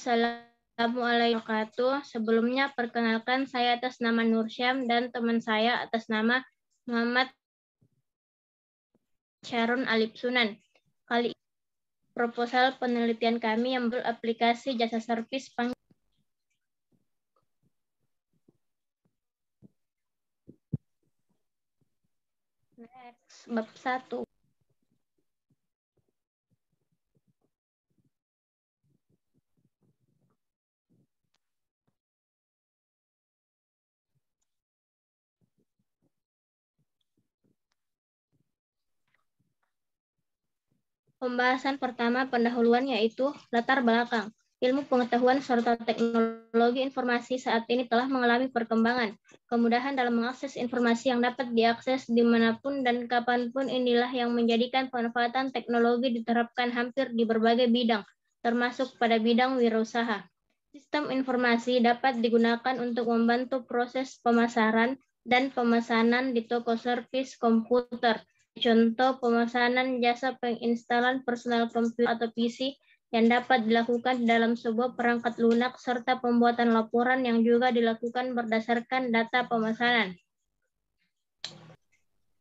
Assalamualaikum warahmatullahi wabarakatuh. Sebelumnya perkenalkan saya atas nama Nursyam dan teman saya atas nama Muhammad Syarun Alip Sunan. Kali ini proposal penelitian kami yang beraplikasi jasa servis panggil. Next, bab 1. Pembahasan pertama pendahuluan yaitu latar belakang. Ilmu pengetahuan serta teknologi informasi saat ini telah mengalami perkembangan. Kemudahan dalam mengakses informasi yang dapat diakses dimanapun dan kapanpun inilah yang menjadikan pemanfaatan teknologi diterapkan hampir di berbagai bidang, termasuk pada bidang wirausaha. Sistem informasi dapat digunakan untuk membantu proses pemasaran dan pemesanan di toko servis komputer. Contoh pemesanan jasa penginstalan personal komputer atau PC yang dapat dilakukan dalam sebuah perangkat lunak serta pembuatan laporan yang juga dilakukan berdasarkan data pemesanan.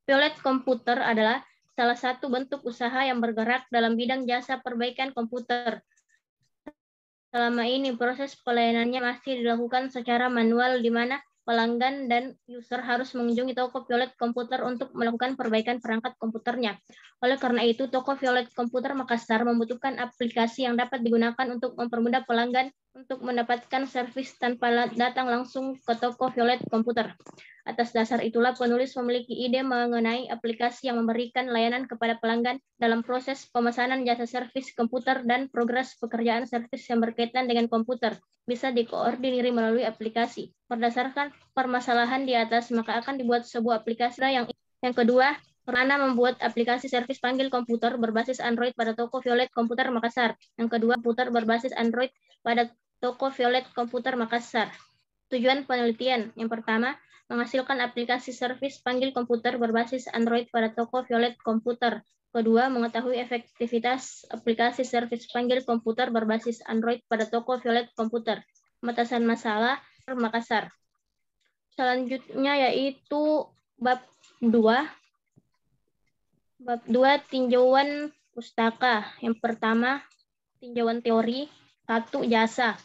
Violet komputer adalah salah satu bentuk usaha yang bergerak dalam bidang jasa perbaikan komputer. Selama ini proses pelayanannya masih dilakukan secara manual di mana pelanggan dan user harus mengunjungi toko Violet Komputer untuk melakukan perbaikan perangkat komputernya. Oleh karena itu, toko Violet Komputer Makassar membutuhkan aplikasi yang dapat digunakan untuk mempermudah pelanggan untuk mendapatkan servis tanpa datang langsung ke toko Violet Komputer. Atas dasar itulah penulis memiliki ide mengenai aplikasi yang memberikan layanan kepada pelanggan dalam proses pemesanan jasa servis komputer dan progres pekerjaan servis yang berkaitan dengan komputer bisa dikoordinir melalui aplikasi. Berdasarkan permasalahan di atas, maka akan dibuat sebuah aplikasi yang kedua, Rana membuat aplikasi servis panggil komputer berbasis Android pada toko Violet Komputer Makassar. Yang kedua, komputer berbasis Android pada toko Violet Komputer Makassar. Tujuan penelitian. Yang pertama, menghasilkan aplikasi servis panggil komputer berbasis Android pada toko Violet Komputer. Kedua, mengetahui efektivitas aplikasi servis panggil komputer berbasis Android pada toko Violet Komputer. Pemetasan masalah Makassar. Selanjutnya yaitu bab 2. Bab 2 tinjauan pustaka. Yang pertama, tinjauan teori. 1. Jasa.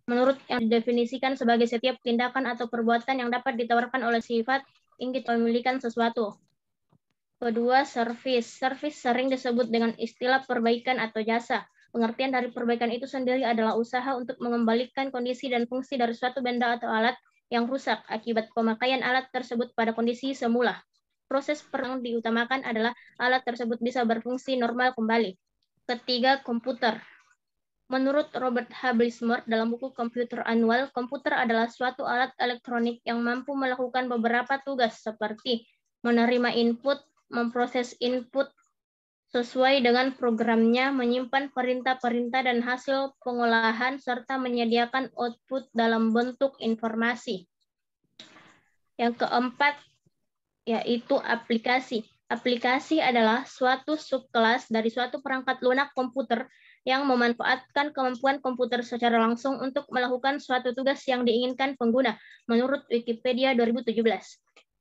Menurut yang didefinisikan sebagai setiap tindakan atau perbuatan yang dapat ditawarkan oleh sifat ingin memiliki sesuatu. Kedua, servis. Servis sering disebut dengan istilah perbaikan atau jasa. Pengertian dari perbaikan itu sendiri adalah usaha untuk mengembalikan kondisi dan fungsi dari suatu benda atau alat yang rusak akibat pemakaian alat tersebut pada kondisi semula. Proses yang diutamakan adalah alat tersebut bisa berfungsi normal kembali. Ketiga, komputer. Menurut Robert H. Blissmore dalam buku Komputer Annual, komputer adalah suatu alat elektronik yang mampu melakukan beberapa tugas seperti menerima input, memproses input sesuai dengan programnya, menyimpan perintah-perintah dan hasil pengolahan, serta menyediakan output dalam bentuk informasi. Yang keempat, yaitu aplikasi. Aplikasi adalah suatu subkelas dari suatu perangkat lunak komputer yang memanfaatkan kemampuan komputer secara langsung untuk melakukan suatu tugas yang diinginkan pengguna, menurut Wikipedia 2017.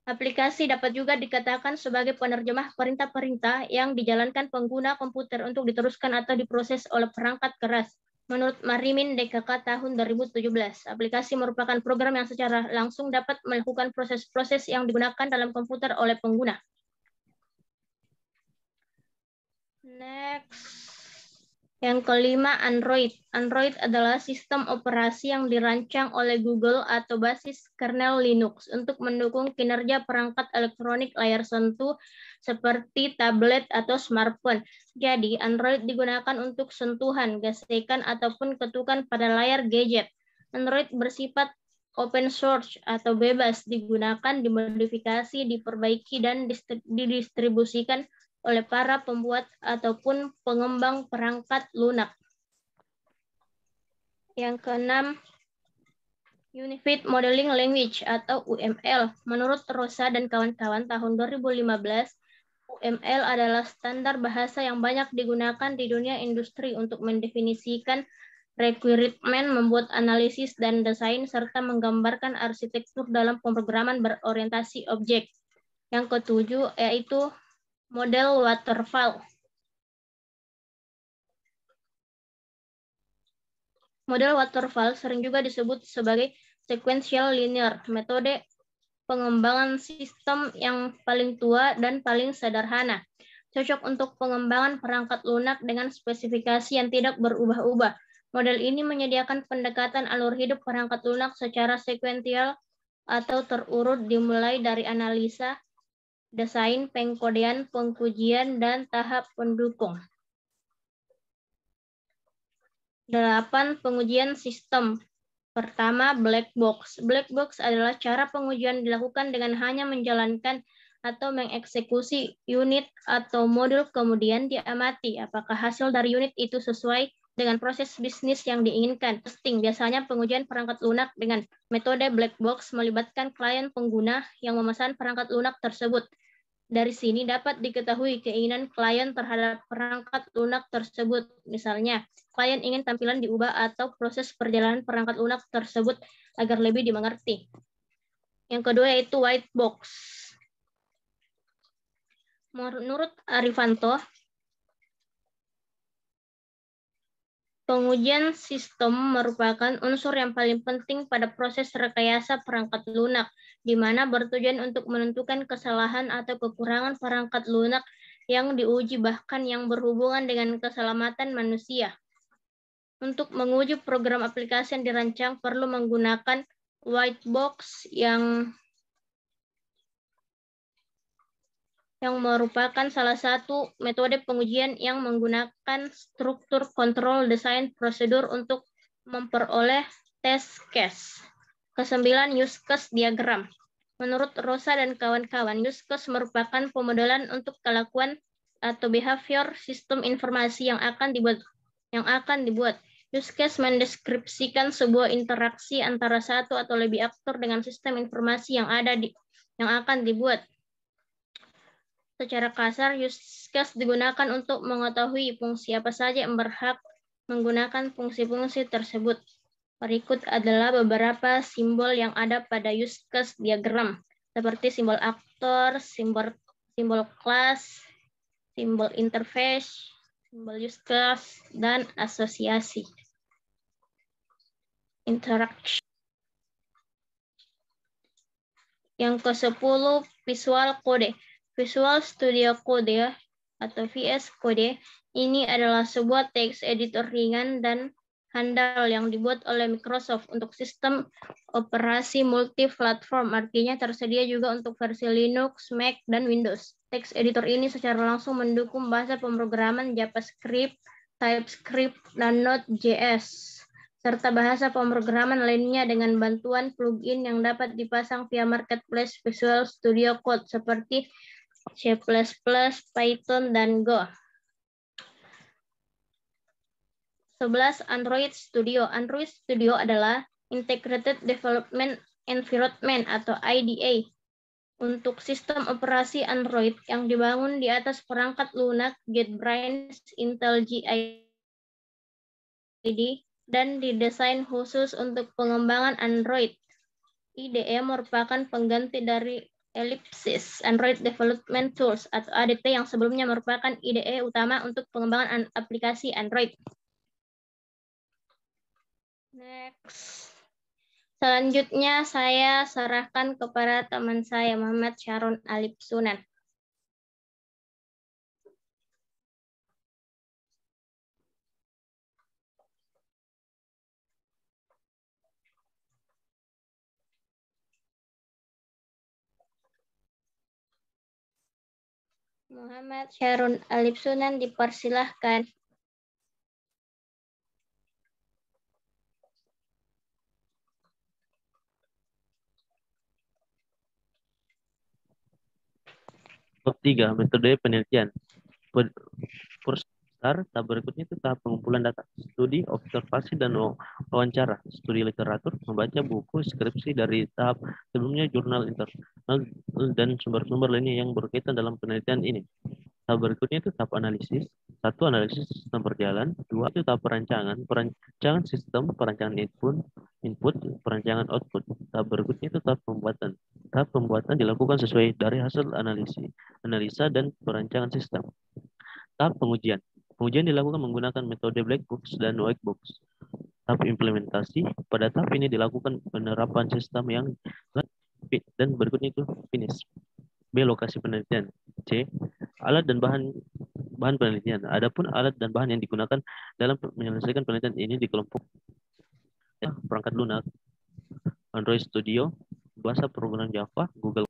Aplikasi dapat juga dikatakan sebagai penerjemah perintah-perintah yang dijalankan pengguna komputer untuk diteruskan atau diproses oleh perangkat keras. Menurut Marimin DKK tahun 2017, aplikasi merupakan program yang secara langsung dapat melakukan proses-proses yang digunakan dalam komputer oleh pengguna. Next. Yang kelima, Android. Android adalah sistem operasi yang dirancang oleh Google atau basis kernel Linux untuk mendukung kinerja perangkat elektronik layar sentuh seperti tablet atau smartphone. Jadi, Android digunakan untuk sentuhan, gesekan, ataupun ketukan pada layar gadget. Android bersifat open source atau bebas, digunakan, dimodifikasi, diperbaiki, dan didistribusikan oleh para pembuat ataupun pengembang perangkat lunak. Yang keenam, Unified Modeling Language atau UML. Menurut Rosa dan kawan-kawan tahun 2015, UML adalah standar bahasa yang banyak digunakan di dunia industri untuk mendefinisikan requirement, membuat analisis dan desain, serta menggambarkan arsitektur dalam pemrograman berorientasi objek. Yang ketujuh yaitu model waterfall. Model waterfall sering juga disebut sebagai sequential linear, metode pengembangan sistem yang paling tua dan paling sederhana. Cocok untuk pengembangan perangkat lunak dengan spesifikasi yang tidak berubah-ubah. Model ini menyediakan pendekatan alur hidup perangkat lunak secara sekuensial atau terurut dimulai dari analisa, desain, pengkodean, pengujian, dan tahap pendukung. 8. Pengujian sistem. Pertama, black box. Black box adalah cara pengujian dilakukan dengan hanya menjalankan atau mengeksekusi unit atau modul, kemudian diamati apakah hasil dari unit itu sesuai dengan proses bisnis yang diinginkan. Testing. Biasanya pengujian perangkat lunak dengan metode black box melibatkan klien pengguna yang memesan perangkat lunak tersebut. Dari sini dapat diketahui keinginan klien terhadap perangkat lunak tersebut. Misalnya, klien ingin tampilan diubah atau proses perjalanan perangkat lunak tersebut agar lebih dimengerti. Yang kedua yaitu white box. Menurut Arifanto, pengujian sistem merupakan unsur yang paling penting pada proses rekayasa perangkat lunak, di mana bertujuan untuk menentukan kesalahan atau kekurangan perangkat lunak yang diuji, bahkan yang berhubungan dengan keselamatan manusia. Untuk menguji program aplikasi yang dirancang perlu menggunakan white box yang merupakan salah satu metode pengujian yang menggunakan struktur kontrol desain prosedur untuk memperoleh test case. Kesembilan, use case diagram. Menurut Rosa dan kawan-kawan, use case merupakan pemodelan untuk kelakuan atau behavior sistem informasi yang akan dibuat. Use case mendeskripsikan sebuah interaksi antara satu atau lebih aktor dengan sistem informasi yang akan dibuat. Secara kasar, use case digunakan untuk mengetahui fungsi apa saja yang berhak menggunakan fungsi-fungsi tersebut. Berikut adalah beberapa simbol yang ada pada use case diagram, seperti simbol aktor, simbol kelas, simbol interface, simbol use case, dan asosiasi. Interaction. Yang ke-10, visual code. Visual Studio Code atau VS Code ini adalah sebuah text editor ringan dan handal yang dibuat oleh Microsoft untuk sistem operasi multi-platform. Artinya tersedia juga untuk versi Linux, Mac, dan Windows. Text editor ini secara langsung mendukung bahasa pemrograman JavaScript, TypeScript, dan Node.js, serta bahasa pemrograman lainnya dengan bantuan plugin yang dapat dipasang via marketplace Visual Studio Code seperti C++, Python, dan Go. 11. Android Studio. Android Studio adalah Integrated Development Environment atau IDE untuk sistem operasi Android yang dibangun di atas perangkat lunak JetBrains Intel GID dan didesain khusus untuk pengembangan Android. IDE merupakan pengganti dari Ellipsis Android Development Tools atau ADT yang sebelumnya merupakan IDE utama untuk pengembangan aplikasi Android. Next. Selanjutnya saya serahkan kepada teman saya Muhammad Syaron Alipsunan. Muhammad Syaron Alipsunan dipersilahkan. Bab 3, metode penelitian. Tahap berikutnya itu tahap pengumpulan data, studi, observasi, dan wawancara, studi literatur, membaca buku, skripsi dari tahap sebelumnya, jurnal internal, dan sumber-sumber lainnya yang berkaitan dalam penelitian ini. Tahap berikutnya itu tahap analisis. Satu, analisis sistem berjalan. Dua, itu tahap perancangan. Perancangan sistem, perancangan input, perancangan output. Tahap berikutnya itu tahap pembuatan. Tahap pembuatan dilakukan sesuai dari hasil analisa dan perancangan sistem. Tahap pengujian. Pengujian dilakukan menggunakan metode black box dan white box. Tahap implementasi. Pada tahap ini dilakukan penerapan sistem yang dan berikutnya itu finish. B. Lokasi penelitian. C. Alat dan bahan penelitian. Adapun alat dan bahan yang digunakan dalam menyelesaikan penelitian ini di kelompok perangkat lunak, Android Studio, bahasa program Java, Google.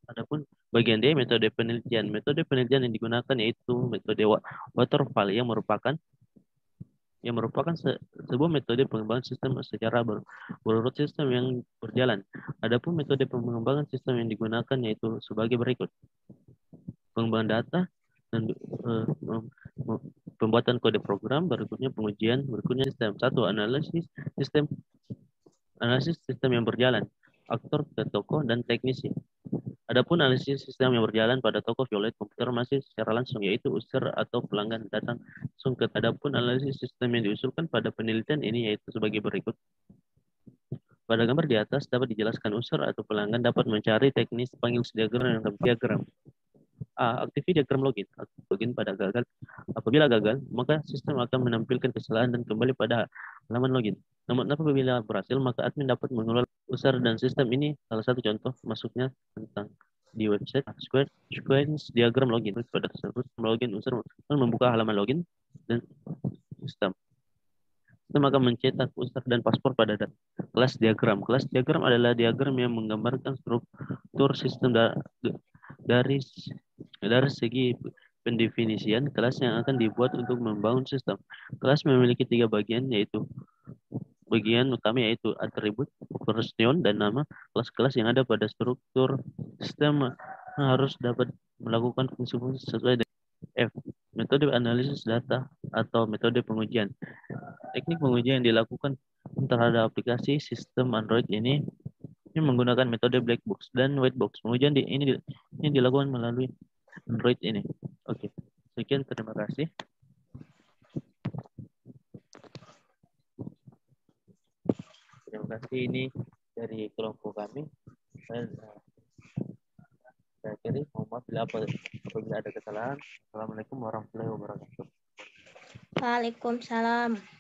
Adapun bagian D, metode penelitian. Metode penelitian yang digunakan yaitu metode waterfall yang merupakan sebuah metode pengembangan sistem secara berurut sistem yang berjalan. Adapun metode pengembangan sistem yang digunakan yaitu sebagai berikut. Pengembangan data dan pembuatan kode program, berikutnya pengujian, berikutnya sistem. Satu, analisis sistem yang berjalan, aktor ke tokoh dan teknisi. Adapun analisis sistem yang berjalan pada toko violet komputer masih secara langsung, yaitu user atau pelanggan datang langsung ke. Adapun analisis sistem yang diusulkan pada penelitian ini yaitu sebagai berikut. Pada gambar di atas dapat dijelaskan user atau pelanggan dapat mencari teknis panggil diagram dan diagram. A. Aktifasi diagram login. Login pada gagal. Apabila gagal, maka sistem akan menampilkan kesalahan dan kembali pada halaman login. Namun apabila berhasil, maka admin dapat mengelola user dan sistem ini. Salah satu contoh masuknya tentang di website sequence diagram login. Pada tersebut login user membuka halaman login dan sistem. Sistem akan mencetak user dan paspor pada kelas diagram. Kelas diagram adalah diagram yang menggambarkan struktur sistem dari segi pendefinisian kelas yang akan dibuat untuk membangun sistem. Kelas memiliki 3 bagian, yaitu bagian utama yaitu atribut, person, dan nama. Kelas-kelas yang ada pada struktur sistem harus dapat melakukan fungsi-fungsi sesuai dengan F. Metode analisis data atau metode pengujian. Teknik pengujian yang dilakukan terhadap aplikasi sistem Android ini menggunakan metode black box dan white box. Pengujian ini dilakukan melalui Android ini. Oke, sekian, terima kasih. Terima kasih, ini dari kelompok kami. Saya kira mohon maaf apabila ada kesalahan. Assalamualaikum warahmatullahi wabarakatuh. Waalaikumsalam.